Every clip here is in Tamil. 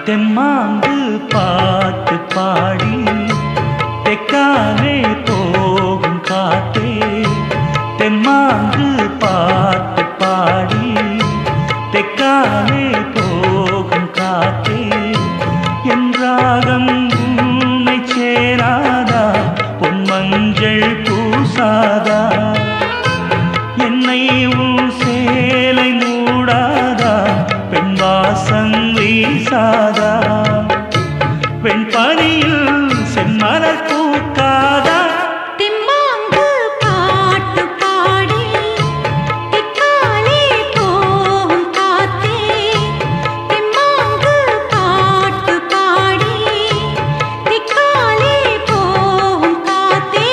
தெம்மாங்கு பாட்டு பாடி தெக்காலே போகும் காத்தே தெம்மாங்கு பாட்டு பாடி தெக்காலே போகும் காத்தே என் ராகம் உன்னை சேராதா பொன்மஞ்சள் பூசாதா என்னை உன் சேலை மூடாதா பெண் வாசம் வீசாதா பெண் பனியில் செம்மலர் பூக்காதா தெம்மாங்கு பாட்டு பாடி தெக்காலே போகும் காத்தே தெம்மாங்கு பாட்டு பாடி தெக்காலே போகும் காத்தே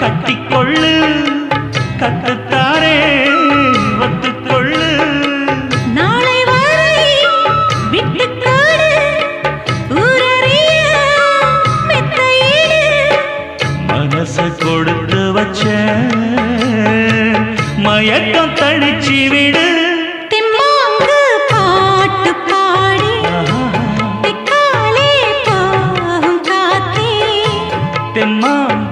கட்டிக்கொள்ளு கட்டுத்தாரே ஒத்துக்கொள்ளு நாளை வரை விட்டுக்கொடு ஊரறிய மெத்தையிடு மனச கொடுத்து வச்ச மயக்கம் தணிச்சு விடு தெம்மாங்கு பாட்டு பாடி தெக்காலே போகும் காத்தே தெம்மாங்கு